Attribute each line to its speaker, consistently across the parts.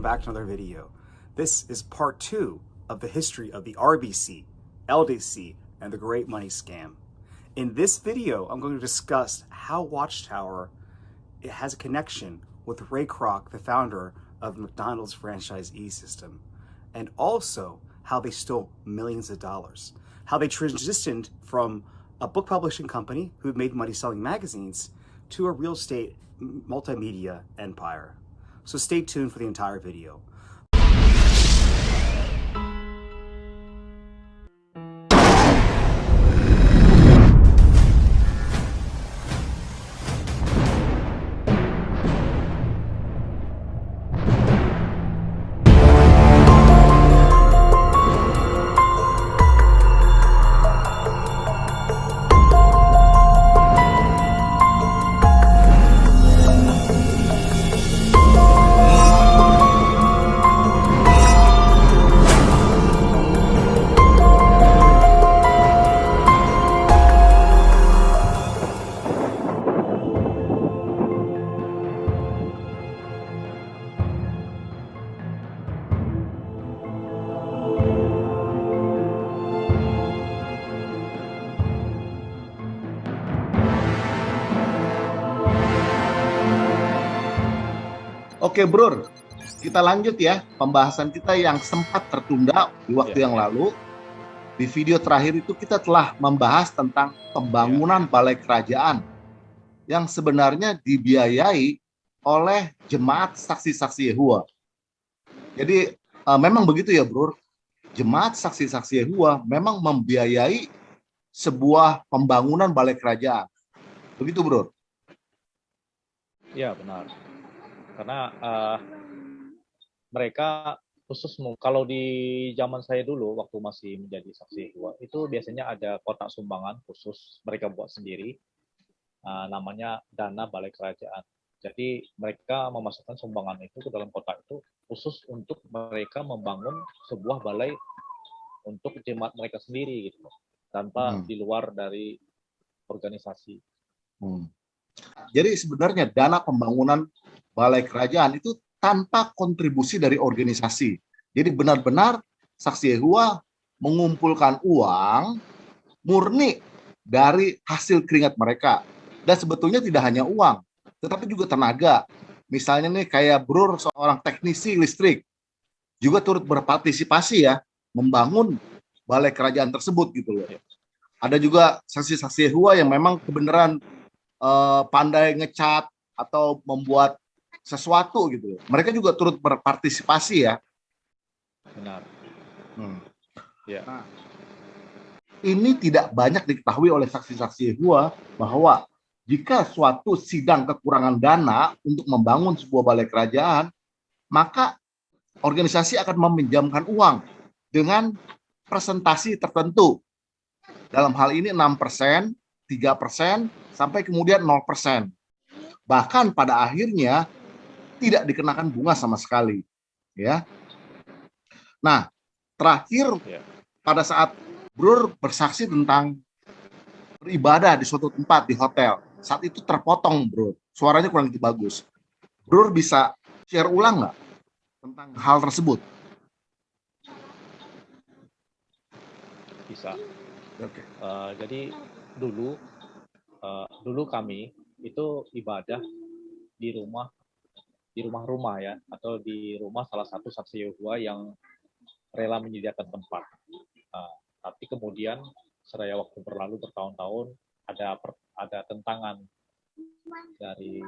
Speaker 1: welcome back to another video. This is part 2 of the history of the RBC, LDC, and the Great Money Scam. In this video, I'm going to discuss how Watchtower it has a connection with Ray Kroc, the founder of McDonald's franchisee system, and also how they stole millions of dollars, how they transitioned from a book publishing company who made money selling magazines to a real estate multimedia empire. So stay tuned for the entire video.
Speaker 2: Oke, Bro, kita lanjut ya pembahasan kita yang sempat tertunda di waktu yang lalu. Di video terakhir itu kita telah membahas tentang pembangunan balai kerajaan yang sebenarnya dibiayai oleh jemaat saksi-saksi Yehova. Jadi memang begitu ya, Bro. Jemaat saksi-saksi Yehova memang membiayai sebuah pembangunan balai kerajaan. Begitu, Bro?
Speaker 3: Ya, benar. Karena mereka khusus kalau di zaman saya dulu waktu masih menjadi saksi Yehova itu biasanya ada kotak sumbangan khusus mereka buat sendiri, namanya dana balai kerajaan. Jadi mereka memasukkan sumbangan itu ke dalam kotak itu khusus untuk mereka membangun sebuah balai untuk jemaat mereka sendiri gitu, tanpa di luar dari organisasi.
Speaker 2: Jadi sebenarnya dana pembangunan balai kerajaan itu tanpa kontribusi dari organisasi. Jadi benar-benar saksi Yehova mengumpulkan uang murni dari hasil keringat mereka. Dan sebetulnya tidak hanya uang, tetapi juga tenaga. Misalnya nih kayak Bro, seorang teknisi listrik, juga turut berpartisipasi ya, membangun balai kerajaan tersebut gitu loh. Ada juga saksi-saksi Yehova yang memang kebenaran pandai ngecat atau membuat sesuatu gitu. Mereka juga turut berpartisipasi ya.
Speaker 3: Benar.
Speaker 2: Ya. Nah, ini tidak banyak diketahui oleh saksi-saksi Yehova bahwa jika suatu sidang kekurangan dana untuk membangun sebuah balai kerajaan, maka organisasi akan meminjamkan uang dengan presentasi tertentu. Dalam hal ini 6%, 3%, sampai kemudian 0%. Bahkan pada akhirnya tidak dikenakan bunga sama sekali, ya. Nah, terakhir pada saat Bro bersaksi tentang beribadah di suatu tempat di hotel, saat itu terpotong, Bro. Suaranya kurang begitu bagus. Bro bisa share ulang nggak tentang hal tersebut?
Speaker 3: Bisa. Oke. Jadi dulu kami itu ibadah di rumah-rumah ya, atau di rumah salah satu saksi Yehova yang rela menyediakan tempat. Tapi kemudian seraya waktu berlalu bertahun-tahun ada tentangan dari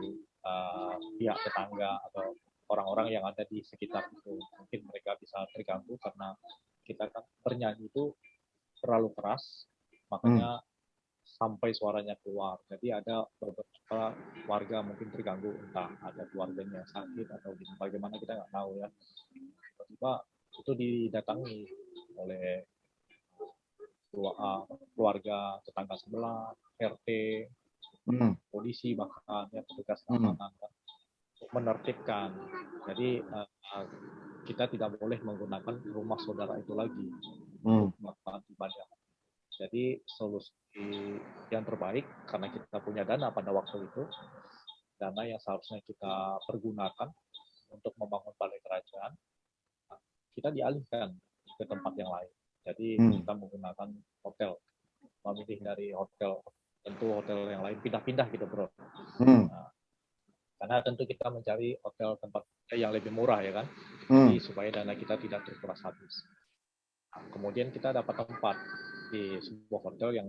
Speaker 3: pihak tetangga atau orang-orang yang ada di sekitar itu. Mungkin mereka bisa terganggu karena kita kan bernyanyi itu terlalu keras, makanya sampai suaranya keluar. Jadi ada beberapa warga mungkin terganggu, entah ada keluarganya sakit atau bagaimana, kita nggak tahu ya. Tiba-tiba itu didatangi oleh keluarga tetangga sebelah, RT, polisi, bahkan ya petugas keamanan untuk menertibkan. Jadi kita tidak boleh menggunakan rumah saudara itu lagi untuk melakukan ibadah. Jadi solusi yang terbaik, karena kita punya dana pada waktu itu, dana yang seharusnya kita pergunakan untuk membangun balai kerajaan, kita dialihkan ke tempat yang lain. Jadi kita menggunakan hotel, memilih dari hotel, tentu hotel yang lain pindah-pindah gitu bro. Nah, karena tentu kita mencari hotel tempat yang lebih murah ya kan, jadi supaya dana kita tidak terkuras habis. Nah, kemudian kita dapat tempat di sebuah hotel yang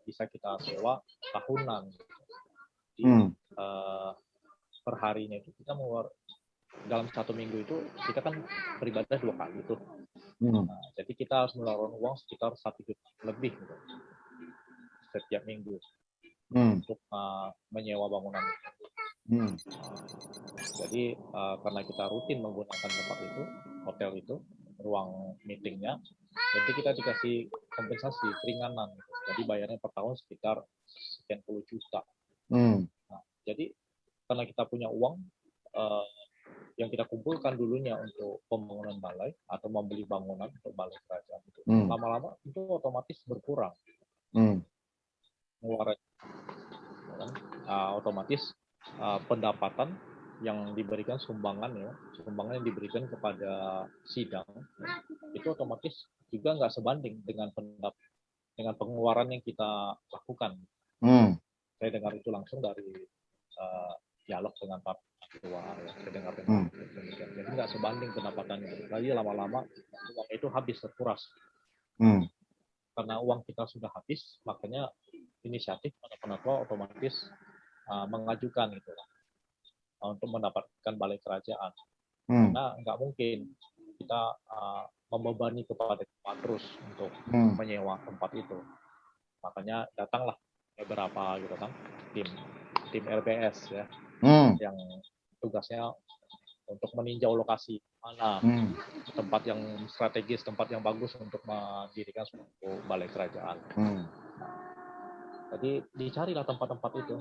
Speaker 3: bisa kita sewa tahunan. Jadi per harinya itu kita dalam 1 minggu itu kita kan beribadah 2 kali itu. Nah, jadi kita harus mengeluarkan uang sekitar 1 juta lebih gitu, setiap minggu untuk menyewa bangunan itu. Jadi karena kita rutin menggunakan tempat itu, hotel itu, ruang meetingnya, jadi kita dikasih kompensasi keringanan gitu. Jadi bayarnya per tahun sekitar sekian puluh juta. Nah, jadi karena kita punya uang yang kita kumpulkan dulunya untuk pembangunan balai atau membeli bangunan untuk balai kerajaan itu, lama-lama itu otomatis berkurang pengeluaran, otomatis pendapatan yang diberikan sumbangan yang diberikan kepada sidang itu otomatis juga nggak sebanding dengan pengeluaran yang kita lakukan. Saya dengar itu langsung dari dialog dengan Pak Ketua, ya. Saya dengar demikian. Jadi nggak sebanding pendapatannya. Jadi lama-lama uang itu habis, terkuras. Karena uang kita sudah habis, makanya inisiatif penatua otomatis mengajukan itu untuk mendapatkan balai kerajaan. Karena nggak mungkin kita membebani kepada tempat terus untuk menyewa tempat itu. Makanya datanglah beberapa gitu kan tim RBS ya, yang tugasnya untuk meninjau lokasi mana tempat yang strategis, tempat yang bagus untuk mendirikan suatu balai kerajaan. Jadi dicarilah tempat-tempat itu.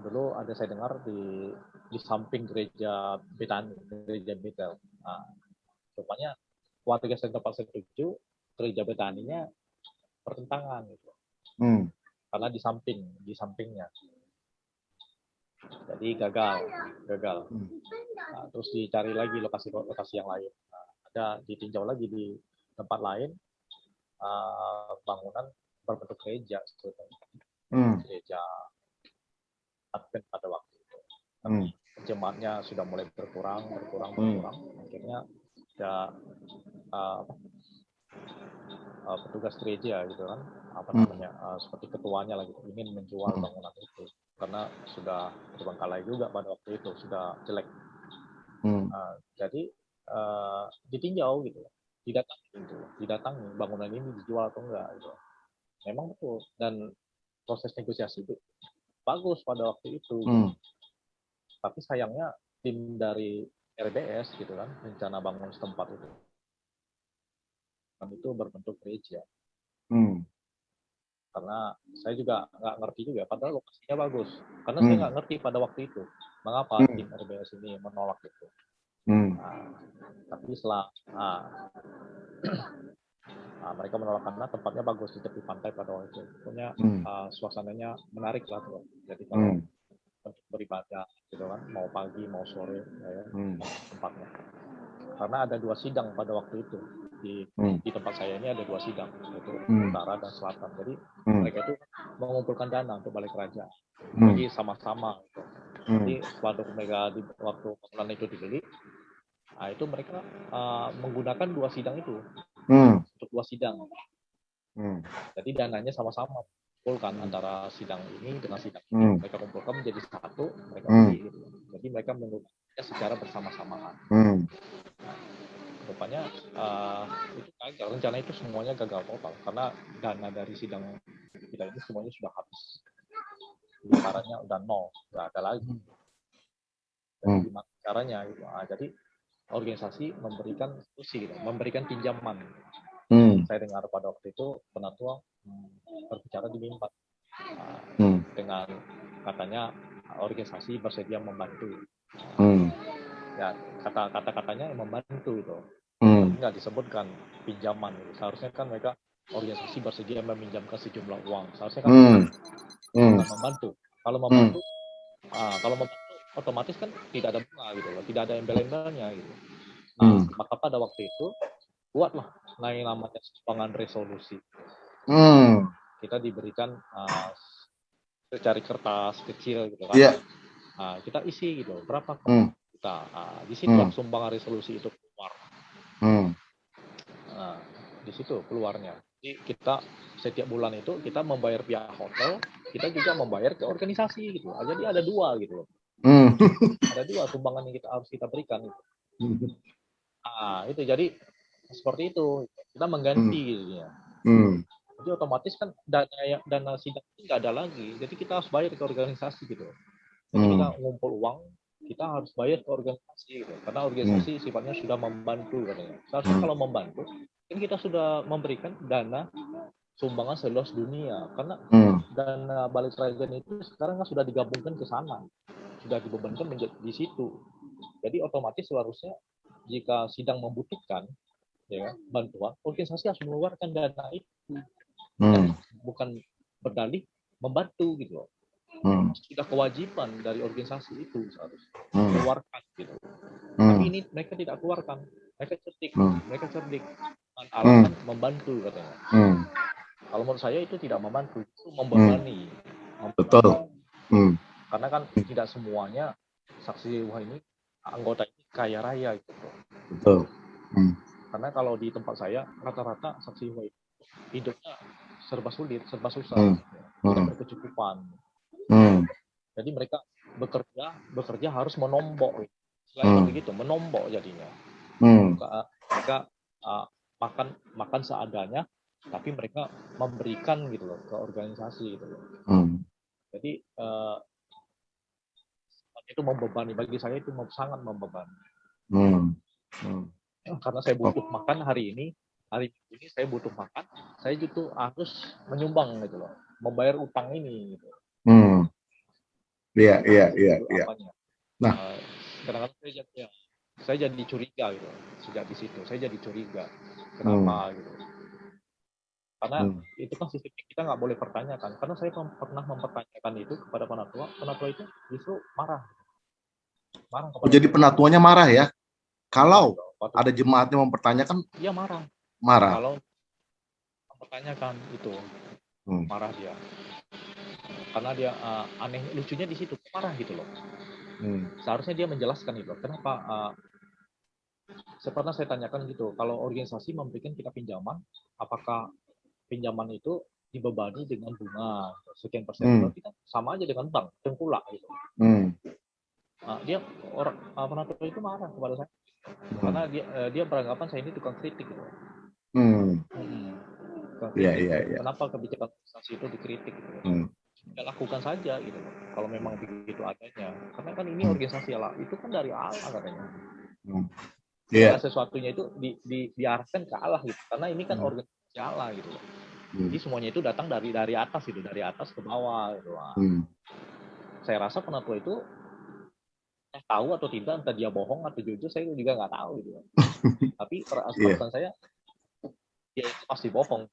Speaker 3: Dulu ada saya dengar di samping gereja Betani, gereja Betel. Rupanya warga setempat setuju gereja Betaninya pertentangan gitu. Karena di sampingnya. Jadi gagal. Terus dicari lagi lokasi yang lain. Ada ditinjau lagi di tempat lain, bangunan berbentuk gereja sebetulnya. Gereja Advent pada waktu itu. Jemaatnya sudah mulai berkurang. Akhirnya ada petugas gereja gitu kan, seperti ketuanya lagi ingin menjual bangunan itu karena sudah terbengkalai juga pada waktu itu, sudah jelek. Jadi ditinjau gitu, didatangi bangunan ini dijual atau enggak gitu. Memang betul, dan proses negosiasi itu bagus pada waktu itu. Tapi sayangnya tim dari RBS gitu kan, rencana bangun setempat itu berbentuk gereja. Karena saya juga nggak ngerti juga, padahal lokasinya bagus. Karena saya nggak ngerti pada waktu itu mengapa tim RBS ini menolak itu. Tapi setelah mereka menolak karena tempatnya bagus di tepi pantai pada waktu itu. Pokoknya suasananya menarik lah tuh. Jadi kalau untuk beribadah gitu kan, mau pagi mau sore ya, tempatnya. Karena ada 2 sidang pada waktu itu. Di tempat saya ini ada 2 sidang, yaitu utara dan selatan. Jadi mereka itu mengumpulkan dana untuk balai kerajaan. Jadi sama-sama. Gitu. Jadi waktu bangunan itu dibeli, itu mereka menggunakan 2 sidang itu untuk 2 sidang. Jadi dananya sama-sama kumpulkan antara sidang ini dengan sidang ini. Mereka kumpulkan menjadi satu, mereka beli. Gitu. Jadi mereka menggunakannya secara bersama-samaan. Rupanya itu gagal, rencana itu semuanya gagal total karena dana dari sidang kita ini semuanya sudah habis, caranya udah nol, nggak ada lagi. Jadi gimana caranya gitu? Jadi organisasi memberikan solusi, gitu, memberikan pinjaman. Saya dengar pada waktu itu penatua berbicara di mimbar dengan katanya organisasi bersedia membantu. Ya kata-katanya membantu itu. Nggak disebutkan pinjaman gitu. Seharusnya kan mereka organisasi bersedia meminjamkan sejumlah uang. Seharusnya kan membantu. Kalau membantu otomatis kan tidak ada bunga gitu loh, tidak ada embel-embelnya gitu. Nah, maka pada waktu itu buatlah yang namanya sumbangan resolusi. Kita diberikan secari kertas kecil gitu kan.
Speaker 2: Iya.
Speaker 3: Nah, kita isi gitu, berapa kita. Di situlah sumbangan resolusi itu keluar. Nah, di situ keluarnya. Jadi kita setiap bulan itu kita membayar pihak hotel, kita juga membayar ke organisasi gitu. Jadi ada dua gitu. Ada dua sumbangan yang harus kita berikan. Itu jadi seperti itu. Kita mengganti gitu ya. Jadi otomatis kan dana sidang itu nggak ada lagi. Jadi kita harus bayar ke organisasi gitu. Jadi kita ngumpul uang, kita harus bayar ke organisasi gitu. Karena organisasi sifatnya sudah membantu katanya. Seharusnya kalau membantu, kan kita sudah memberikan dana sumbangan seluas dunia. Karena dana balik kerajaan itu sekarang kan sudah digabungkan ke sana. Sudah dibebankan menjadi di situ. Jadi otomatis seharusnya jika sidang membutuhkan ya bantuan, organisasi harus mengeluarkan dana itu. Bukan berdalih membantu gitu loh. Sudah kewajiban dari organisasi itu harus keluarkan gitu. Tapi ini mereka tidak keluarkan. Mereka cerdik. Dengan alasan membantu katanya. Kalau menurut saya itu tidak membantu, itu membebani.
Speaker 2: Betul.
Speaker 3: Karena kan tidak semuanya saksi wah ini anggota ini kaya raya gitu.
Speaker 2: Betul.
Speaker 3: Karena kalau di tempat saya rata-rata saksi wah hidupnya serba sulit, serba susah, tidak berkecukupan. Jadi mereka bekerja harus menombok. Selain begitu, menombok jadinya. Mereka makan seadanya, tapi mereka memberikan gitu loh ke organisasi gitu loh. Jadi itu membebani, bagi saya itu sangat membebani. Karena saya butuh makan hari ini saya butuh makan, saya juga harus menyumbang gitu loh, membayar utang ini gitu.
Speaker 2: Iya. Nah,
Speaker 3: kadang-kadang saya jadi curiga gitu sejak di situ. Saya jadi curiga kenapa gitu. Karena itu kan sistem kita nggak boleh pertanyakan. Karena saya pernah mempertanyakan itu kepada penatua. Penatua itu justru marah.
Speaker 2: Jadi penatuanya marah ya? Kalau ada jemaatnya mempertanyakan,
Speaker 3: dia marah. Kalau mempertanyakan itu, marah dia. Karena dia aneh, lucunya di situ marah gitu loh. Seharusnya dia menjelaskan itu. Kenapa? Pernah saya tanyakan gitu. Kalau organisasi memberikan kita pinjaman, apakah pinjaman itu dibebani dengan bunga sekian persen? Berarti kan sama aja dengan bank, tengkulak gitu. Dia penatua itu marah kepada saya karena dia beranggapan saya ini tukang kritik gitu. Kenapa kebijakan organisasi itu dikritik gitu? Ya lakukan saja gitu. Kalau memang begitu adanya, karena kan ini organisasi Allah, itu kan dari Allah katanya. Segala sesuatunya itu diarahkan ke Allah gitu. Karena ini kan organisasi Allah gitu. Jadi semuanya itu datang dari atas gitu, dari atas ke bawah gitu. Saya rasa penatua itu tahu atau tidak, entah dia bohong atau jujur, saya juga nggak tahu gitu. Tapi perasaan saya dia itu pasti bohong.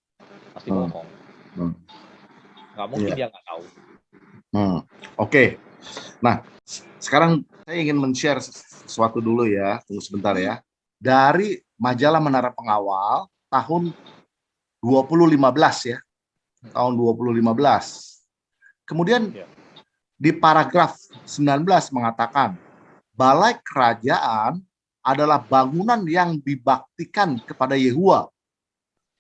Speaker 3: Nggak mungkin dia nggak tahu.
Speaker 2: Oke. Nah, sekarang saya ingin men-share sesuatu dulu ya. Tunggu sebentar ya. Dari majalah Menara Pengawal tahun 2015 ya. Tahun 2015. Kemudian di paragraf 19 mengatakan, Balai Kerajaan adalah bangunan yang dibaktikan kepada Yehuwa.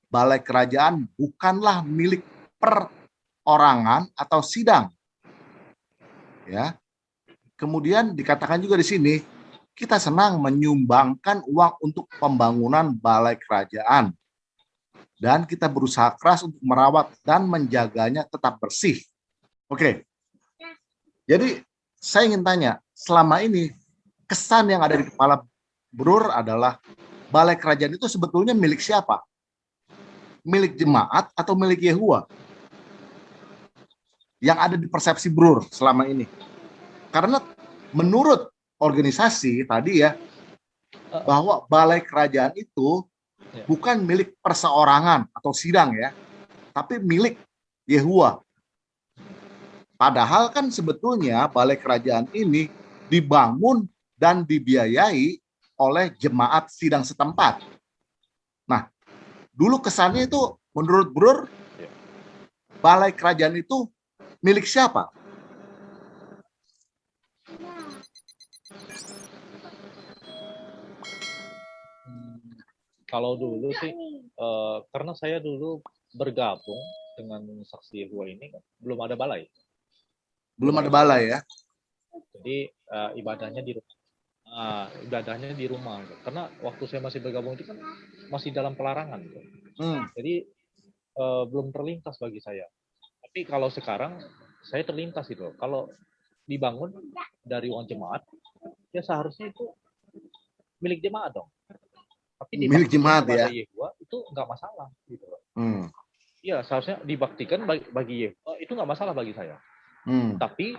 Speaker 2: Balai Kerajaan bukanlah milik perorangan atau sidang. Ya. Kemudian dikatakan juga di sini, kita senang menyumbangkan uang untuk pembangunan Balai Kerajaan. Dan kita berusaha keras untuk merawat dan menjaganya tetap bersih. Oke. Jadi saya ingin tanya, selama ini kesan yang ada di kepala Brur adalah Balai Kerajaan itu sebetulnya milik siapa? Milik jemaat atau milik Yehuwa? Yang ada di persepsi Brur selama ini. Karena menurut organisasi tadi ya, bahwa Balai Kerajaan itu bukan milik perseorangan atau sidang ya, tapi milik Yehuwa. Padahal kan sebetulnya Balai Kerajaan ini dibangun dan dibiayai oleh jemaat sidang setempat. Nah, dulu kesannya itu menurut Brur, balai kerajaan itu milik siapa?
Speaker 3: Kalau dulu sih, karena saya dulu bergabung dengan Saksi Yehova ini, belum ada balai.
Speaker 2: Belum ada balai ya?
Speaker 3: Jadi ibadahnya di rumah. Ibadahnya di rumah. Karena waktu saya masih bergabung itu kan masih dalam pelarangan. Jadi belum terlintas bagi saya. Tapi kalau sekarang saya terlintas itu. Kalau dibangun dari uang jemaat, ya seharusnya itu milik jemaat dong. Tapi
Speaker 2: milik jemaat ya.
Speaker 3: Yehova itu nggak masalah gitu. Iya, seharusnya dibaktikan bagi Yehova itu nggak masalah bagi saya. Tapi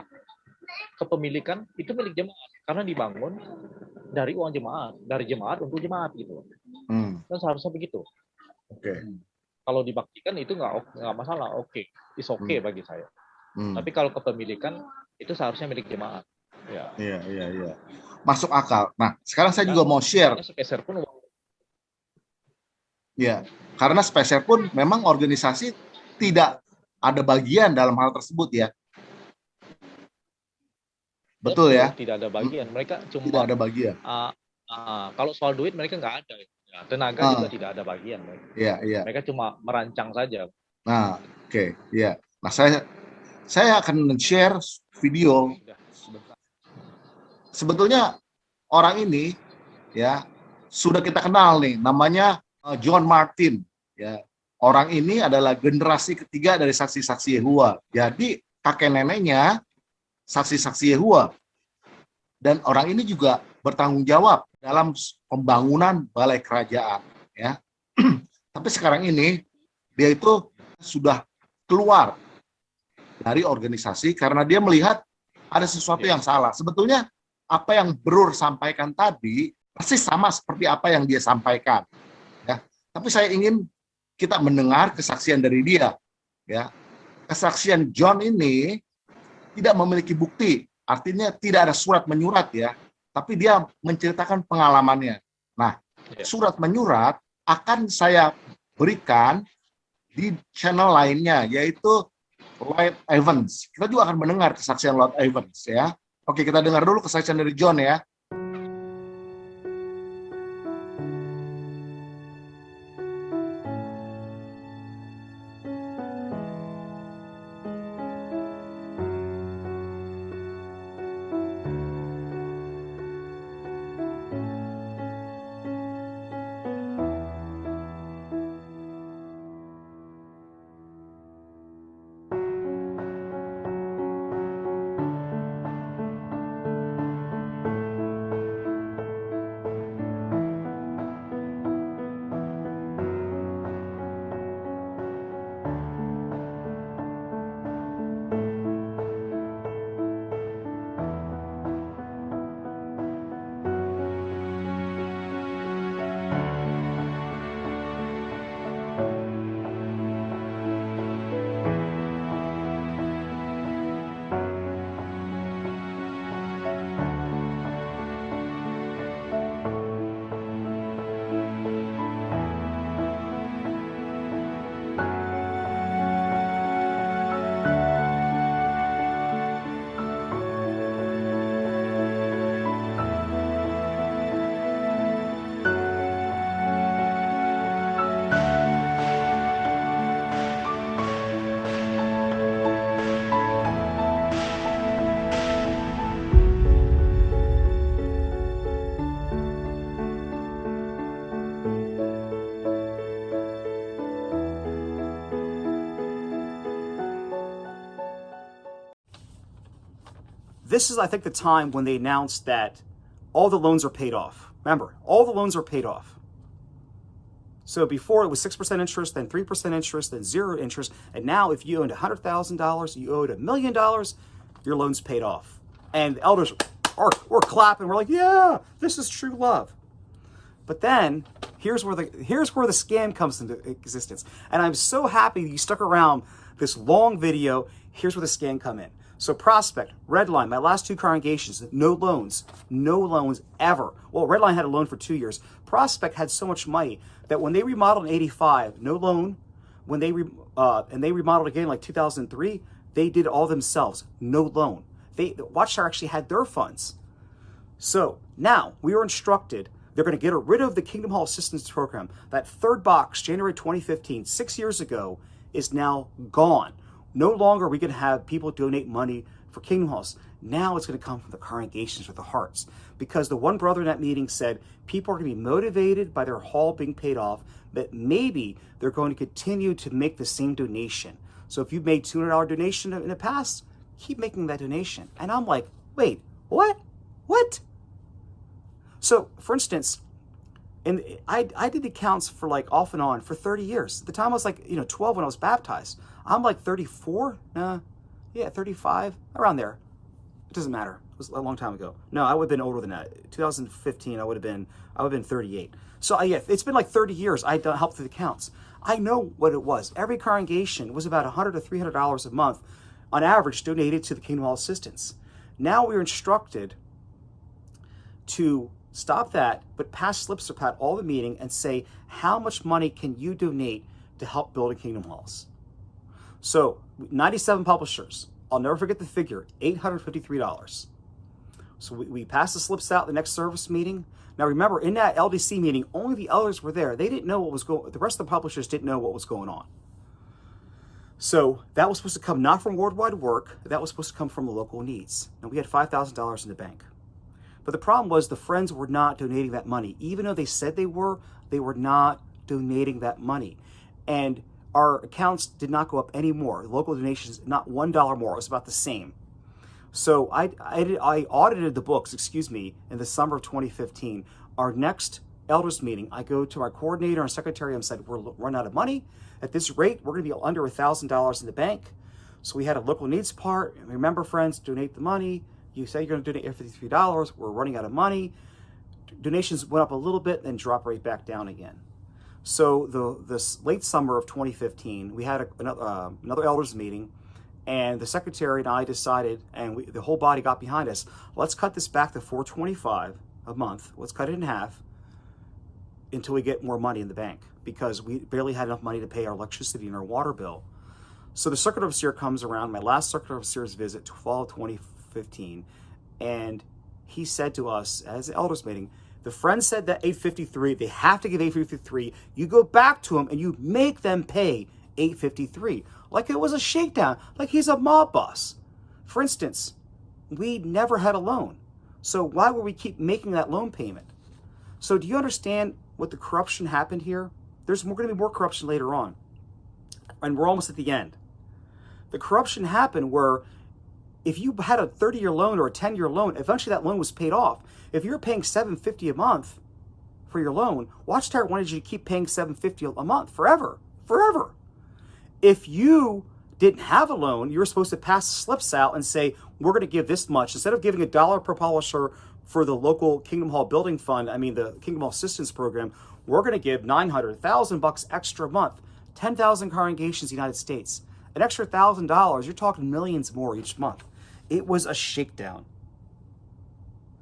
Speaker 3: kepemilikan itu milik jemaat karena dibangun dari uang jemaat, dari jemaat untuk jemaat gitu. Dan seharusnya begitu. Kalau dibaktikan itu nggak masalah, it's okay bagi saya. Tapi kalau kepemilikan itu seharusnya milik jemaat. Ya.
Speaker 2: Iya. Masuk akal. Nah, sekarang saya juga mau share.
Speaker 3: Sepeser pun.
Speaker 2: Ya, karena Speser pun memang organisasi tidak ada bagian dalam hal tersebut ya. Betul ya?
Speaker 3: Tidak ada bagian. Mereka cuma
Speaker 2: tidak ada bagian.
Speaker 3: Kalau soal duit mereka nggak ada. Ya, tenaga juga tidak ada bagian.
Speaker 2: Iya.
Speaker 3: Mereka cuma merancang saja.
Speaker 2: Nah, oke. Ya. Nah, saya akan men-share video. Sebetulnya orang ini ya sudah kita kenal nih, namanya John Martin. Ya, orang ini adalah generasi ketiga dari saksi-saksi Yehova. Jadi kakek neneknya saksi-saksi Yehova. Dan orang ini juga bertanggung jawab dalam pembangunan balai kerajaan. Ya, tapi sekarang ini dia itu sudah keluar dari organisasi karena dia melihat ada sesuatu yang salah. Sebetulnya apa yang Brur sampaikan tadi pasti sama seperti apa yang dia sampaikan. Ya, tapi saya ingin kita mendengar kesaksian dari dia. Ya, kesaksian John ini tidak memiliki bukti, artinya tidak ada surat menyurat ya, tapi dia menceritakan pengalamannya. Nah, surat menyurat akan saya berikan di channel lainnya, yaitu Lloyd Evans. Kita juga akan mendengar kesaksian Lloyd Evans ya. Oke, kita dengar dulu kesaksian dari John ya.
Speaker 1: This is, I think, the time when they announced that all the loans are paid off. Remember, all the loans are paid off. So before it was 6% interest, then 3% interest, then 0 interest. And now if you owned $100,000, you owed $1 million, your loan's paid off. And the elders we're clapping. We're like, yeah, this is true love. But then here's where the scam comes into existence. And I'm so happy you stuck around this long video. Here's where the scam come in. So Prospect, Redline, my last two congregations, no loans ever. Well, Redline had a loan for 2 years. Prospect had so much money that when they remodeled in '85, no loan. When they remodeled again like 2003, they did it all themselves, no loan. Watchtower actually had their funds. So now we were instructed they're going to get rid of the Kingdom Hall Assistance Program. That third box, January 2015, 6 years ago, is now gone. No longer are we going to have people donate money for Kingdom Halls. Now it's going to come from the congregations or the hearts. Because the one brother in that meeting said people are going to be motivated by their hall being paid off, but maybe they're going to continue to make the same donation. So if you've made $200 donation in the past, keep making that donation. And I'm like, wait, what? What? So, for instance, and I did accounts for like off and on for 30 years. At the time I was like, 12 when I was baptized. I'm like 34, 35, around there. It doesn't matter. It was a long time ago. No, I would have been older than that. 2015, I would have been 38. So yeah, it's been like 30 years. I helped with accounts. I know what it was. Every congregation was about $100 to $300 a month, on average, donated to the Kingdom Hall Assistance. Now we're instructed to stop that, but pass slips or pat all the meeting and say, how much money can you donate to help build a Kingdom Halls? So 97 publishers. I'll never forget the figure, $853. So we passed the slips out the next service meeting. Now remember, in that LDC meeting, only the elders were there. They didn't know what was going. The rest of the publishers didn't know what was going on. So that was supposed to come not from Worldwide Work. That was supposed to come from the local needs. And we had $5,000 in the bank. But the problem was the friends were not donating that money. Even though they said they were not donating that money. And our accounts did not go up anymore. Local donations, not $1 more. It was about the same. So I audited the books, in the summer of 2015. Our next elders meeting, I go to our coordinator and secretary and said, we're running out of money. At this rate, we're going to be under $1,000 in the bank. So we had a local needs part. Remember, friends, donate the money. You say you're going to donate $53. We're running out of money. Donations went up a little bit, then dropped right back down again. So this late summer of 2015, we had another elders meeting, and the secretary and I decided, and the whole body got behind us, let's cut this back to $425 a month. Let's cut it in half until we get more money in the bank, because we barely had enough money to pay our electricity and our water bill. So the circuit overseer comes around, my last circuit overseer's visit, fall of 2015, and he said to us, as the elders meeting, the friends said that $853, they have to give $853. You go back to them and you make them pay $853. Like it was a shakedown, like he's a mob boss. For instance, we never had a loan. So why would we keep making that loan payment? So do you understand what the corruption happened here? There's going to be more corruption later on. And we're almost at the end. The corruption happened where if you had a 30-year loan or a 10-year loan, eventually that loan was paid off. If you're paying $750 a month for your loan, Watchtower wanted you to keep paying $750 a month forever. If you didn't have a loan, you were supposed to pass slips out and say, we're going to give this much. Instead of giving $1 per publisher for the local Kingdom Hall Building Fund, the Kingdom Hall Assistance Program, we're going to give $900, $1,000 extra a month, 10,000 congregations in the United States. An extra $1,000, you're talking millions more each month. It was a shakedown.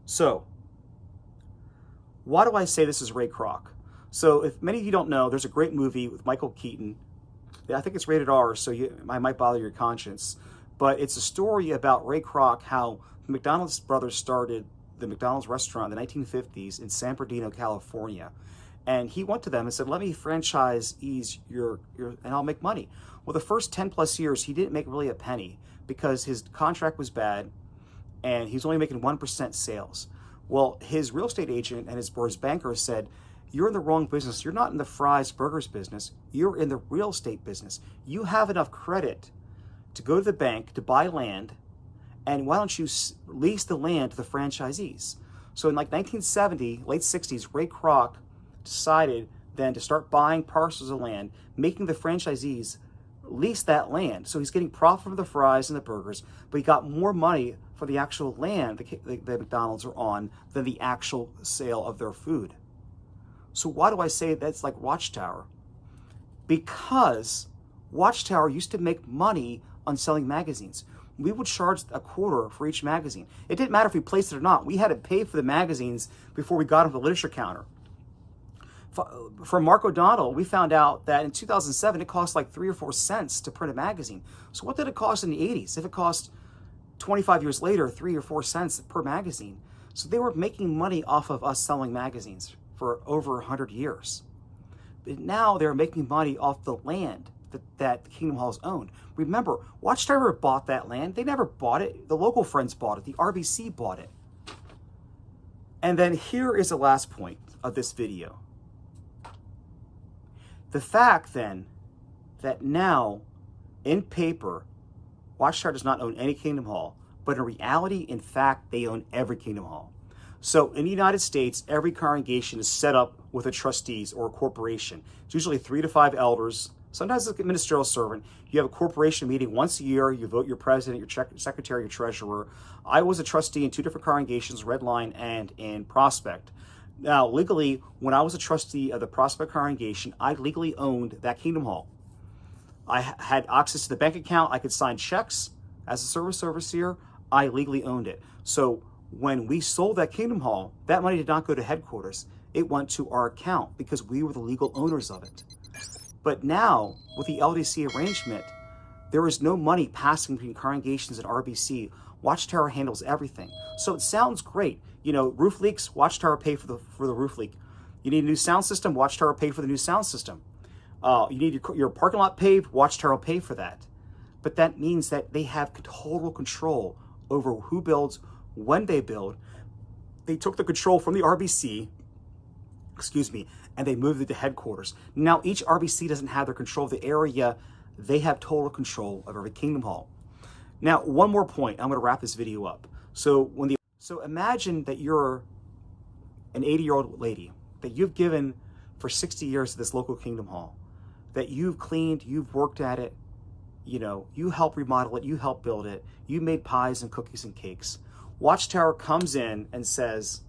Speaker 1: So, why do I say this is Ray Kroc? So, if many of you don't know, there's a great movie with Michael Keaton. I think it's rated R, so I might bother your conscience. But it's a story about Ray Kroc, how the McDonald's brothers started the McDonald's restaurant in the 1950s in San Bernardino, California. And he went to them and said, let me franchise your and I'll make money. Well, the first 10 plus years, he didn't make really a penny because his contract was bad and he's only making 1% sales. Well, his real estate agent and his banker said, you're in the wrong business. You're not in the fries burgers business. You're in the real estate business. You have enough credit to go to the bank to buy land, and why don't you lease the land to the franchisees? So in like 1970, late 60s, Ray Kroc decided then to start buying parcels of land, making the franchisees lease that land. So he's getting profit from the fries and the burgers, but he got more money for the actual land that McDonald's are on than the actual sale of their food. So why do I say that's like Watchtower? Because Watchtower used to make money on selling magazines. we would charge a quarter for each magazine. It didn't matter if we placed it or not. We had to pay for the magazines before we got them to the literature counter. For Mark O'Donnell, we found out that in 2007, it cost like 3 or 4 cents to print a magazine. So what did it cost in the 80s? If it cost 25 years later, 3 or 4 cents per magazine. So they were making money off of us selling magazines for over 100 years. But now they're making money off the land that Kingdom Hall's owned. Remember, Watchtower bought that land. They never bought it. The local friends bought it. The RBC bought it. And then here is the last point of this video. The fact then that now in paper, Watchtower does not own any Kingdom Hall, but in reality, in fact, they own every Kingdom Hall. So in the United States, every congregation is set up with a trustees or a corporation. It's usually 3 to 5 elders. Sometimes it's a ministerial servant. You have a corporation meeting once a year. You vote your president, your secretary, your treasurer. I was a trustee in 2 different congregations, Red Line and in Prospect. Now, legally, when I was a trustee of the Prospect congregation, I legally owned that Kingdom Hall. I had access to the bank account. I could sign checks as a service overseer. I legally owned it. So when we sold that Kingdom Hall, that money did not go to headquarters. It went to our account because we were the legal owners of it. But now, with the LDC arrangement, there is no money passing between congregations and RBC. Watchtower handles everything. So it sounds great. You know, roof leaks, Watchtower pay for the roof leak. You need a new sound system, Watchtower pay for the new sound system. You need your parking lot paved, Watchtower pay for that. But that means that they have total control over who builds, when they build. They took the control from the RBC, and they moved it to headquarters. Now each RBC doesn't have their control of the area. They have total control of every Kingdom Hall. Now, one more point. I'm going to wrap this video up. So imagine that you're an 80-year-old lady that you've given for 60 years to this local Kingdom Hall, that you've cleaned, you've worked at it, you know, you helped remodel it, you helped build it, you made pies and cookies and cakes. Watchtower comes in and says,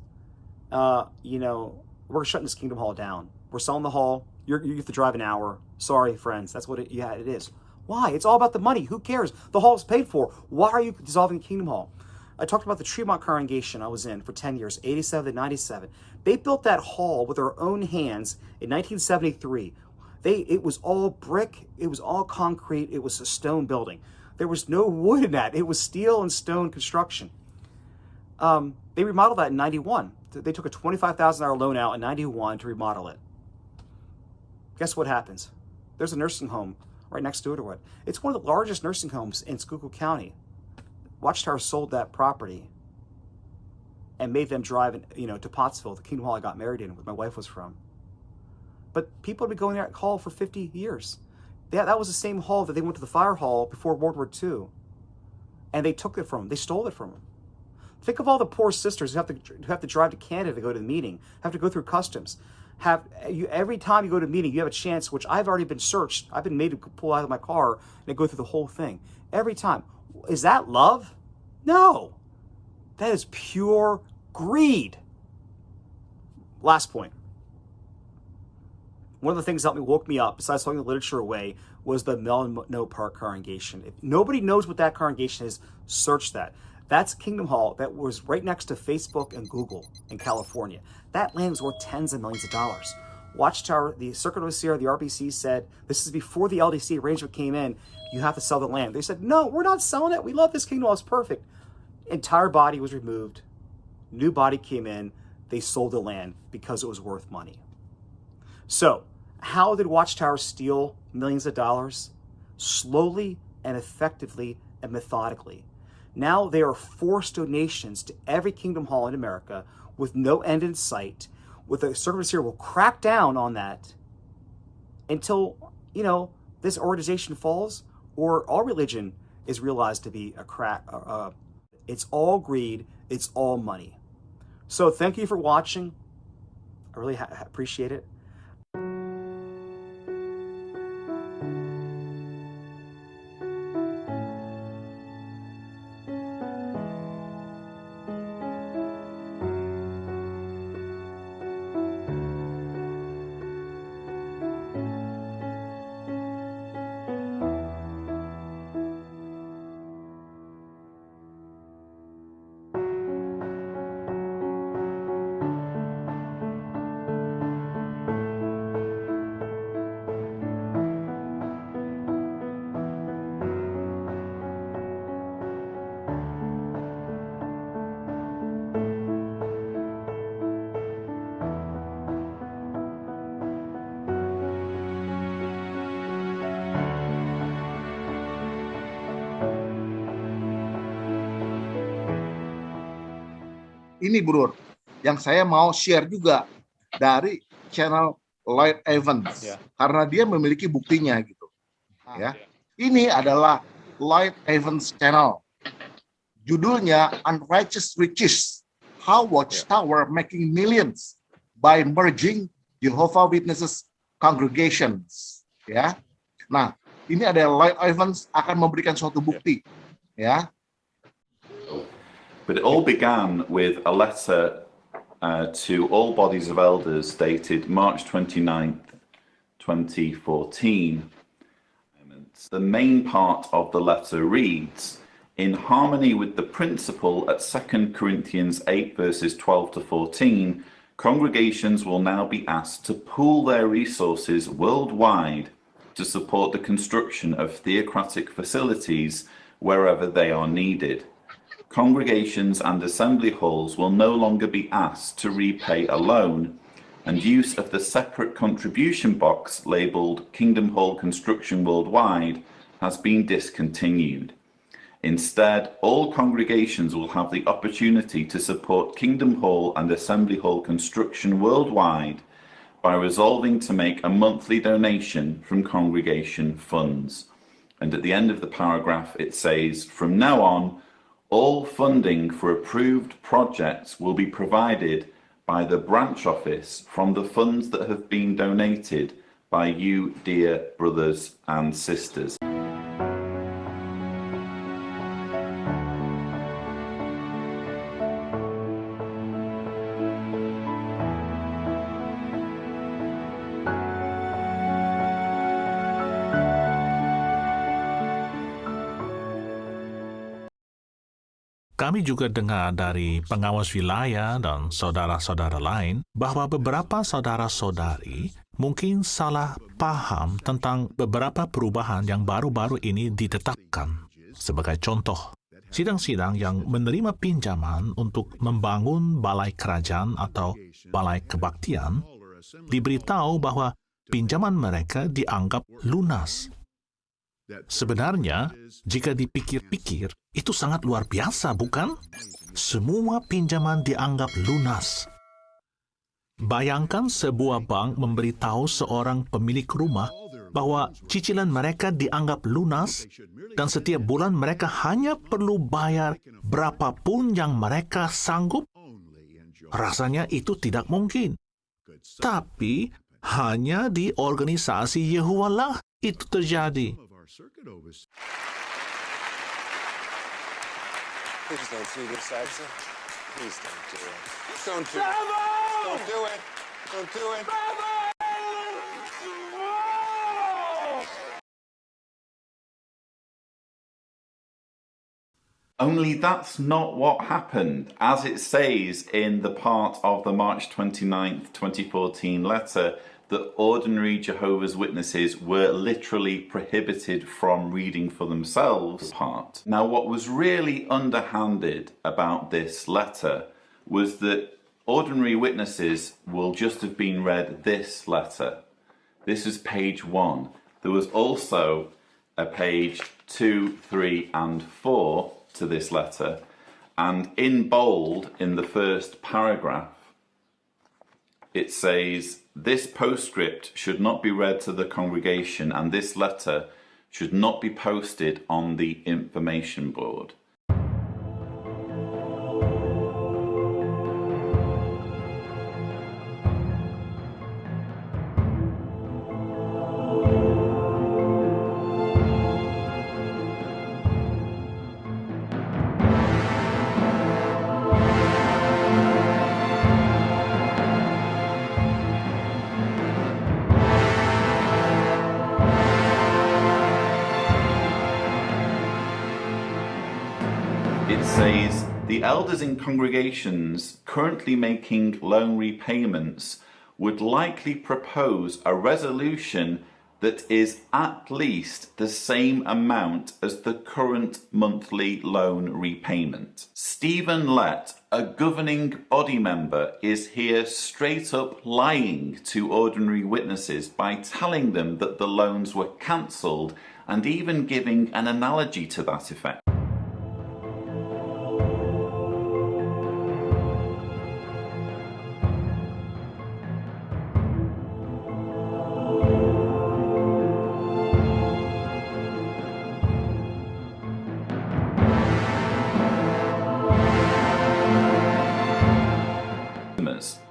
Speaker 1: you know, we're shutting this Kingdom Hall down. We're selling the hall. You have to drive an hour. Sorry, friends. That's what it is. Why? It's all about the money. Who cares? The hall is paid for. Why are you dissolving Kingdom Hall? I talked about the Tremont congregation I was in for 10 years, 87 to 97. They built that hall with their own hands in 1973. It was all brick. It was all concrete. It was a stone building. There was no wood in that. It was steel and stone construction. They remodeled that in 91. They took a $25,000 loan out in 91 to remodel it. Guess what happens? There's a nursing home right next door to it. It's one of the largest nursing homes in Schuylkill County. Watchtower sold that property and made them drive, to Pottsville, the Kingdom Hall I got married in, where my wife was from. But people had been going there at hall for 50 years. That was the same hall that they went to the fire hall before World War II. And they took it from them. They stole it from them. Think of all the poor sisters who have to drive to Canada to go to the meeting, have to go through customs. Every time you go to a meeting, you have a chance, which I've already been searched. I've been made to pull out of my car and go through the whole thing. Every time. Is that love? No. That is pure greed. Last point. One of the things that woke me up, besides throwing the literature away, was the Menlo Park congregation. If nobody knows what that congregation is, search that. That's Kingdom Hall that was right next to Facebook and Google in California. That land was worth tens of millions of dollars. Watchtower, the Circuit Overseer, the RBC said, this is before the LDC arrangement came in, you have to sell the land. They said, no, we're not selling it. We love this Kingdom Hall. It's perfect. Entire body was removed. New body came in. They sold the land because it was worth money. So, how did Watchtower steal millions of dollars? Slowly and effectively and methodically. Now they are forced donations to every Kingdom Hall in America with no end in sight. With a service here will crack down on that until, this organization falls or all religion is realized to be a crack. It's all greed. It's all money. So thank you for watching. I really appreciate it.
Speaker 2: ini Bro, yang saya mau share juga dari channel Lloyd Evans, karena dia memiliki buktinya gitu. Ya, ini adalah Lloyd Evans channel. Judulnya Unrighteous Riches: How Watchtower Making Millions by Merging Jehovah Witnesses Congregations. Ya, nah ini ada Lloyd Evans akan memberikan suatu bukti. Ya.
Speaker 4: But it all began with a letter to all bodies of elders dated March 29th, 2014. The main part of the letter reads, in harmony with the principle at 2 Corinthians 8 verses 12 to 14, congregations will now be asked to pool their resources worldwide to support the construction of theocratic facilities wherever they are needed. Congregations and assembly halls will no longer be asked to repay a loan, and use of the separate contribution box labelled Kingdom Hall Construction Worldwide has been discontinued. Instead, all congregations will have the opportunity to support Kingdom Hall and Assembly Hall construction worldwide by resolving to make a monthly donation from congregation funds. And at the end of the paragraph it says, from now on, all funding for approved projects will be provided by the branch office from the funds that have been donated by you, dear brothers and sisters.
Speaker 5: Kami juga dengar dari pengawas wilayah dan saudara-saudara lain bahwa beberapa saudara-saudari mungkin salah paham tentang beberapa perubahan yang baru-baru ini ditetapkan. Sebagai contoh, sidang-sidang yang menerima pinjaman untuk membangun balai kerajaan atau balai kebaktian diberitahu bahwa pinjaman mereka dianggap lunas. Sebenarnya, jika dipikir-pikir, itu sangat luar biasa, bukan? Semua pinjaman dianggap lunas. Bayangkan sebuah bank memberitahu seorang pemilik rumah bahwa cicilan mereka dianggap lunas dan setiap bulan mereka hanya perlu bayar berapapun yang mereka sanggup. Rasanya itu tidak mungkin. Tapi hanya di organisasi Yehuwa lah itu terjadi.
Speaker 6: Please don't do this, Axel. Please don't do it. Don't do it. Don't do it. Don't do it.
Speaker 4: Only that's not what happened, as it says in the part of the March 29th, 2014 letter, that ordinary Jehovah's Witnesses were literally prohibited from reading for themselves part. Now, what was really underhanded about this letter was that ordinary witnesses will just have been read this letter. This is page 1. There was also a page 2, 3, and 4 to this letter, and in bold in the first paragraph it says, this postscript should not be read to the congregation and this letter should not be posted on the information board. It says, the elders in congregations currently making loan repayments would likely propose a resolution that is at least the same amount as the current monthly loan repayment. Stephen Lett, a governing body member, is here straight up lying to ordinary witnesses by telling them that the loans were cancelled and even giving an analogy to that effect.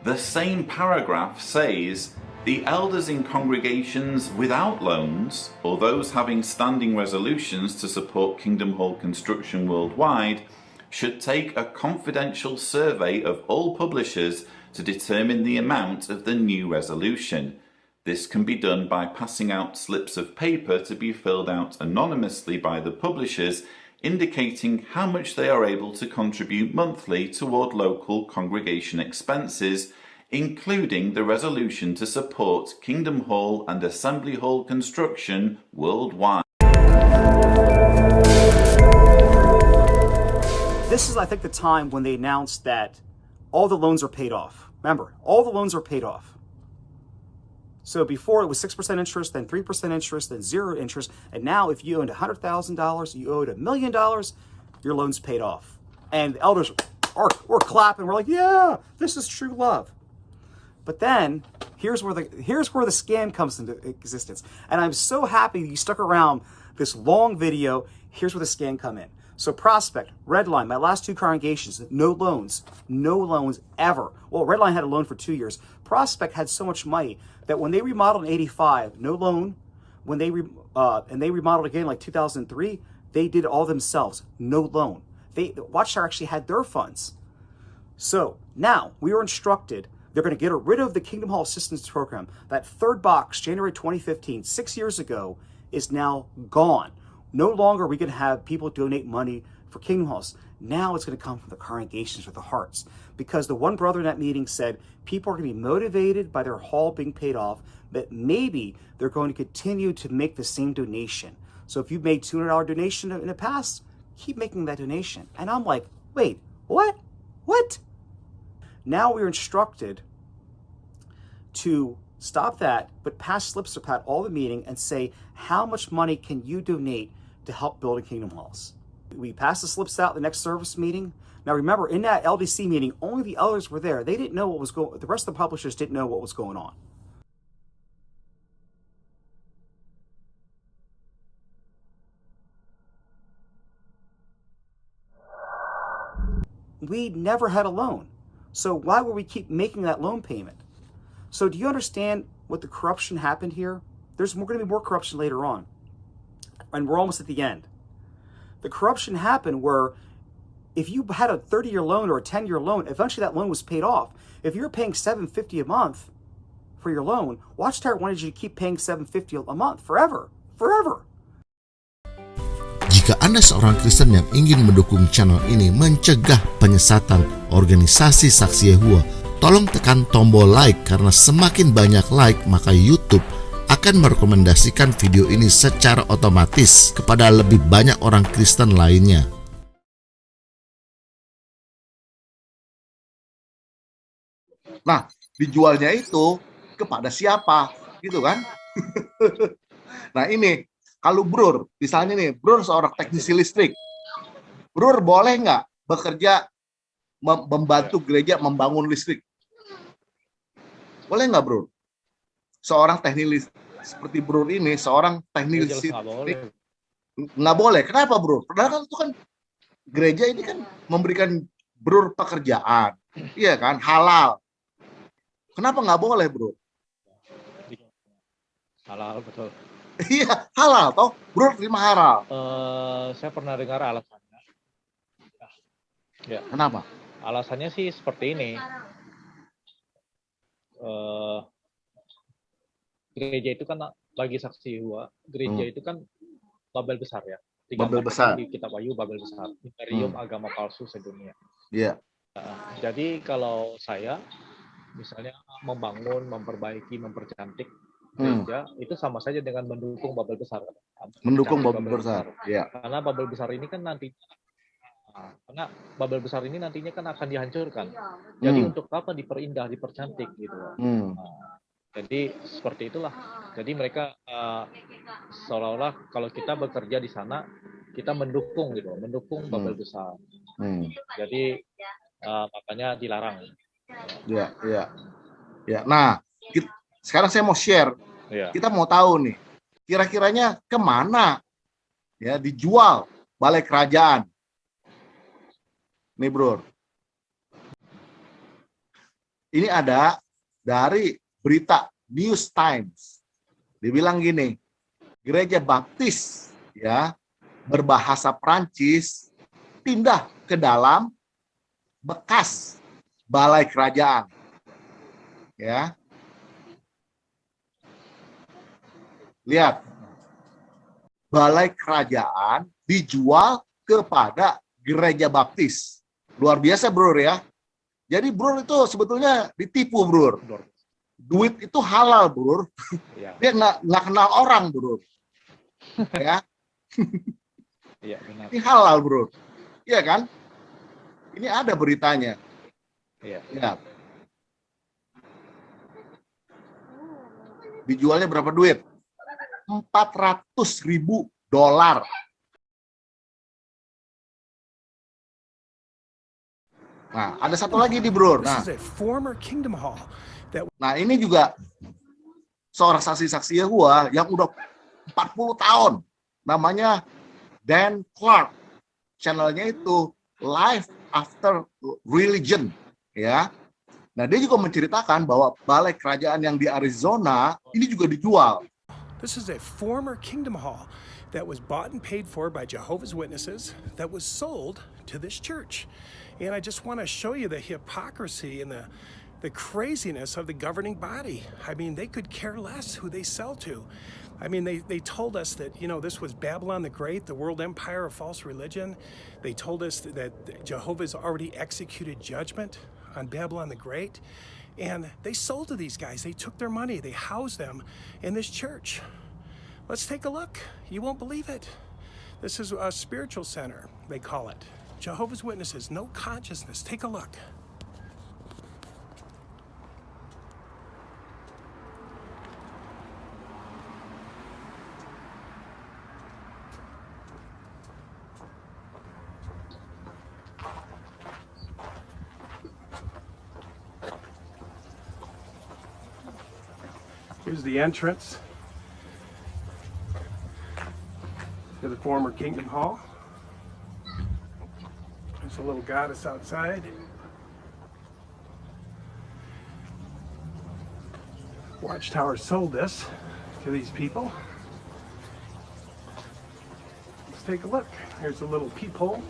Speaker 4: The same paragraph says, the elders in congregations without loans, or those having standing resolutions to support Kingdom Hall construction worldwide, should take a confidential survey of all publishers to determine the amount of the new resolution. This can be done by passing out slips of paper to be filled out anonymously by the publishers, indicating how much they are able to contribute monthly toward local congregation expenses, including the resolution to support Kingdom Hall and Assembly Hall construction worldwide.
Speaker 1: This is, I think, the time when they announced that all the loans are paid off. Remember, all the loans are paid off. So before it was 6% interest, then 3% interest, then 0 interest. And now if you owned $100,000, you owed $1 million, your loan's paid off. And the elders we're clapping. We're like, yeah, this is true love. But then here's where the scam comes into existence. And I'm so happy you stuck around this long video. Here's where the scam come in. So Prospect, Redline, my last 2 congregations, no loans ever. Well, Redline had a loan for 2 years. Prospect had so much money that when they remodeled in '85, no loan. When they and they remodeled again like 2003, they did it all themselves, no loan. Watchtower actually had their funds. So now we are instructed they're going to get rid of the Kingdom Hall Assistance Program. That 3rd box, January 2015, 6 years ago, is now gone. No longer are we going to have people donate money for Kingdom Halls. Now it's going to come from the congregations with the hearts. Because the one brother in that meeting said people are going to be motivated by their hall being paid off, but maybe they're going to continue to make the same donation. So if you've made $200 donation in the past, keep making that donation. And I'm like, wait, what? What? Now we're instructed to stop that, but pass slips to Pat all the meeting and say, how much money can you donate to help building Kingdom Halls? We passed the slips out the next service meeting. Now remember, in that LDC meeting, only the elders were there. They didn't know what was going. The rest of the publishers didn't know what was going on. We never had a loan. So why would we keep making that loan payment? So do you understand what the corruption happened here? There's going to be more corruption later on. And we're almost at the end. The corruption happened where if you had a 30-year loan or a 10-year loan, eventually that loan was paid off. If you're paying $750 a month for your loan, Watchtower wanted you to keep paying $750 a month forever. Forever.
Speaker 2: Jika Anda seorang Kristen yang ingin mendukung channel ini mencegah penyesatan organisasi Saksi Yehova, tolong tekan tombol like karena semakin banyak like maka YouTube akan merekomendasikan video ini secara otomatis kepada lebih banyak orang Kristen lainnya. Nah, dijualnya itu kepada siapa, gitu kan? Nah ini, kalau Brur, misalnya nih, Brur seorang teknisi listrik, Brur boleh nggak bekerja membantu gereja membangun listrik? Boleh nggak, Brur? Seorang teknisi seperti Brur ini, seorang teknisi listrik, nggak boleh. Kenapa, Brur? Padahal kan itu kan gereja ini kan memberikan Brur pekerjaan, iya kan, halal. Kenapa nggak boleh, Bro?
Speaker 3: Halal, betul.
Speaker 2: Iya, halal, toh. Bro, terima halal.
Speaker 3: Saya pernah dengar alasannya. Ya.
Speaker 2: Kenapa?
Speaker 3: Alasannya sih seperti ini. Gereja itu kan bagi Saksi Yehova, gereja itu kan Babel besar ya.
Speaker 2: Babel besar.
Speaker 3: Di Kitab Wahyu Babel besar. Imperium agama palsu sedunia.
Speaker 2: Iya.
Speaker 3: Jadi kalau saya misalnya membangun, memperbaiki, mempercantik gereja, itu sama saja dengan mendukung Babel besar.
Speaker 2: Mendukung Babel besar. Ya.
Speaker 3: Karena Babel besar ini kan nantinya kan akan dihancurkan. Jadi untuk apa diperindah, dipercantik gitu. Jadi seperti itulah. Jadi mereka seolah-olah kalau kita bekerja di sana, kita mendukung gitu, mendukung Babel besar. Jadi makanya dilarang.
Speaker 2: Ya. Nah, sekarang saya mau share.
Speaker 3: Ya.
Speaker 2: Kita mau tahu nih, kira-kiranya kemana ya dijual balai kerajaan? Nih, Bro. Ini ada dari berita News Times. Dibilang gini, gereja baptis ya berbahasa Prancis pindah ke dalam bekas balai kerajaan. Ya. Lihat. Balai kerajaan dijual kepada gereja baptis. Luar biasa, Bro ya. Jadi Bro itu sebetulnya ditipu, Bro. Duit itu halal, Bro.
Speaker 3: Ya.
Speaker 2: Dia nggak kenal orang, Bro. Ya.
Speaker 3: Iya, benar.
Speaker 2: Ini halal, Bro. Iya kan? Ini ada beritanya.
Speaker 3: Iya.
Speaker 2: Lihat. Dijualnya berapa duit? $400.000. Nah, ada satu lagi di Bro. Nah, ini juga seorang saksi-saksi Yehova yang udah 40 tahun. Namanya Dan Clark. Channelnya itu Life After Religion. Ya. Nah, dia juga menceritakan bahwa balai kerajaan yang di Arizona ini juga dijual.
Speaker 7: This is a former Kingdom Hall that was bought and paid for by Jehovah's Witnesses that was sold to this church. And I just want to show you the hypocrisy and the craziness of the governing body. I mean, they could care less who they sell to. I mean, they told us that, you know, this was Babylon the Great, the world empire of false religion. They told us that Jehovah's already executed judgment on Babylon the Great. And they sold to these guys. They took their money. They housed them in this church. Let's take a look. You won't believe it. This is a spiritual center, they call it. Jehovah's Witnesses, no consciousness. Take a look. Here's the entrance to the former Kingdom Hall. There's a little goddess outside. Watchtower sold this to these people. Let's take a look. Here's a little peephole.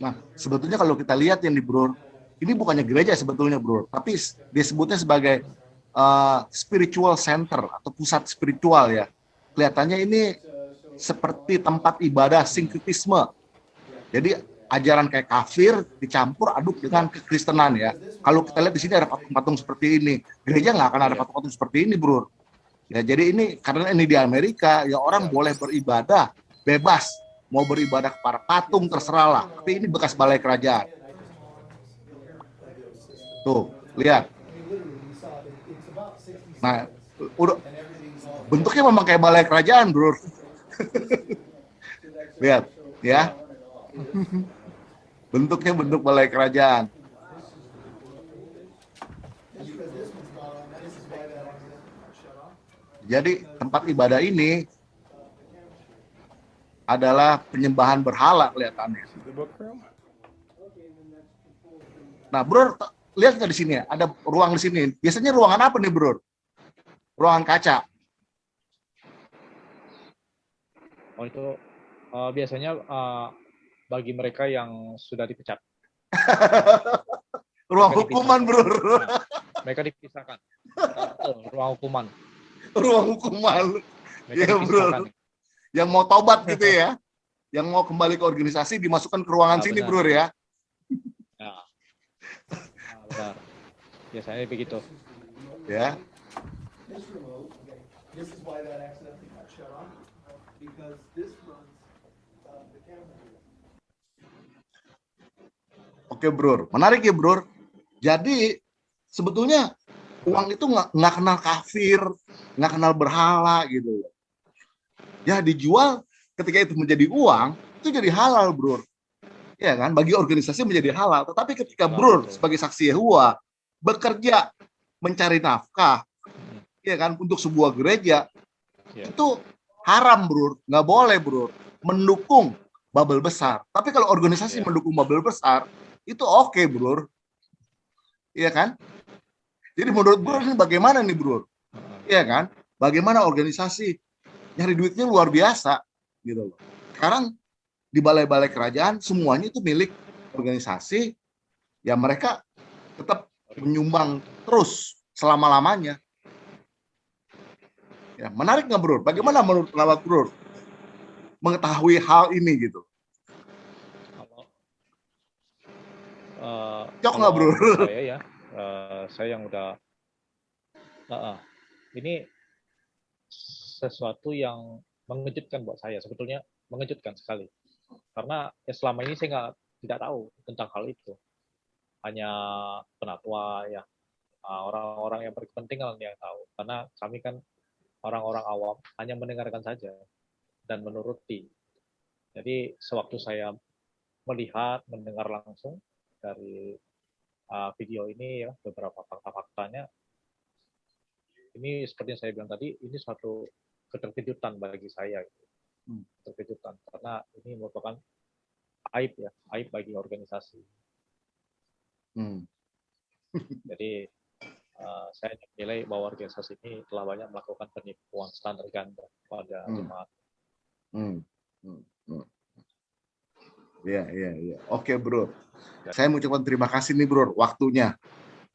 Speaker 2: Nah, sebetulnya kalau kita lihat yang di Bro, ini bukannya gereja sebetulnya Bro, tapi disebutnya sebagai spiritual center atau pusat spiritual ya. Kelihatannya ini seperti tempat ibadah sinkretisme. Jadi ajaran kayak kafir dicampur aduk dengan kekristenan ya. Kalau kita lihat di sini ada patung-patung seperti ini, gereja nggak akan ada patung-patung seperti ini Bro. Ya, jadi ini karena ini di Amerika ya orang boleh beribadah bebas. Mau beribadah kepada patung terserahlah, tapi ini bekas balai kerajaan. Tuh, lihat. Nah, udah bentuknya memang kayak balai kerajaan, Bro. Lihat, ya. Bentuknya bentuk balai kerajaan. Jadi tempat ibadah ini adalah penyembahan berhala kelihatannya. Nah, Bro, lihat nggak di sini ya? Ada ruang di sini. Biasanya ruangan apa nih, Bro? Ruangan kaca.
Speaker 3: Oh, itu biasanya bagi mereka yang sudah dipecat.
Speaker 2: Ruang hukuman, Bro.
Speaker 3: Mereka dipisahkan. Ruang hukuman.
Speaker 2: Ruang hukuman.
Speaker 3: Iya,
Speaker 2: Bro. Yang mau tobat gitu ya, yang mau kembali ke organisasi dimasukkan ke ruangan sini,
Speaker 3: benar.
Speaker 2: Bro ya.
Speaker 3: Nah, benar. Biasanya begitu.
Speaker 2: Ya. Oke, Bro. Menarik ya, Bro. Jadi sebetulnya uang itu nggak kenal kafir, nggak kenal berhala gitu. Ya dijual ketika itu menjadi uang, itu jadi halal, Bro. Ya kan, bagi organisasi menjadi halal. Tetapi ketika Bro sebagai saksi Yehova bekerja mencari nafkah, ya kan, untuk sebuah gereja, itu haram, bro, nggak boleh, bro, mendukung bubble besar. Tapi kalau organisasi
Speaker 3: Iya.
Speaker 2: mendukung bubble besar, itu oke, bro. Iya kan? Jadi menurut bro
Speaker 3: Iya.
Speaker 2: ini bagaimana nih, bro? Iya kan? Bagaimana organisasi nyari duitnya luar biasa gitu loh. Sekarang di balai-balai kerajaan semuanya itu milik organisasi, ya mereka tetap menyumbang terus selama-lamanya. Ya, menarik nggak, bro? Bagaimana menurut pendapat bro mengetahui hal ini gitu?
Speaker 3: Kalau
Speaker 2: Cok nggak, bro?
Speaker 3: menurut saya ya, saya yang udah ini sesuatu yang mengejutkan buat saya, sebetulnya mengejutkan sekali. Karena ya selama ini saya tidak tahu tentang hal itu. Hanya penatua ya, orang-orang yang berkepentingan yang tahu. Karena kami kan orang-orang awam hanya mendengarkan saja dan menuruti. Jadi sewaktu saya melihat, mendengar langsung dari video ini ya, beberapa fakta-faktanya, ini seperti yang saya bilang tadi, ini suatu keterkejutan bagi saya. Keterkejutan, karena ini merupakan aib ya, aib bagi organisasi. Jadi saya menilai bahwa organisasi ini telah banyak melakukan penipuan standar ganda pada jemaat.
Speaker 2: Iya. Oke, bro. Saya mengucapkan terima kasih nih, bro, waktunya.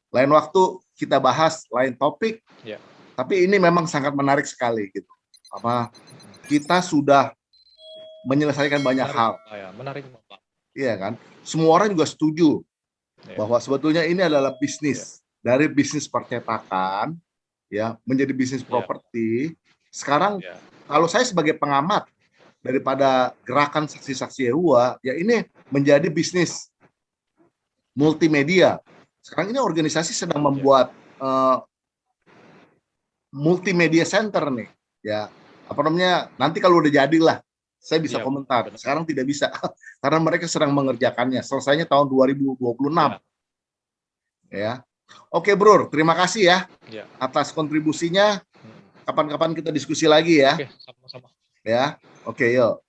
Speaker 2: Lain waktu kita bahas lain topik.
Speaker 3: Ya.
Speaker 2: Tapi ini memang sangat menarik sekali gitu. Kita sudah menyelesaikan banyak hal.
Speaker 3: Menarik, Pak.
Speaker 2: Iya kan? Semua orang juga setuju bahwa sebetulnya ini adalah bisnis. Dari bisnis percetakan ya menjadi bisnis properti. Sekarang kalau saya sebagai pengamat daripada gerakan saksi-saksi Yehova, ya ini menjadi bisnis multimedia. Sekarang ini organisasi sedang membuat multimedia center nih, ya apa namanya? Nanti kalau udah jadilah, saya bisa komentar. Sekarang tidak bisa karena mereka sedang mengerjakannya. Selesainya tahun 2026. Ya, oke, bro. Terima kasih ya atas kontribusinya. Kapan-kapan kita diskusi lagi ya.
Speaker 3: Oke, sama-sama.
Speaker 2: Ya, oke, yuk.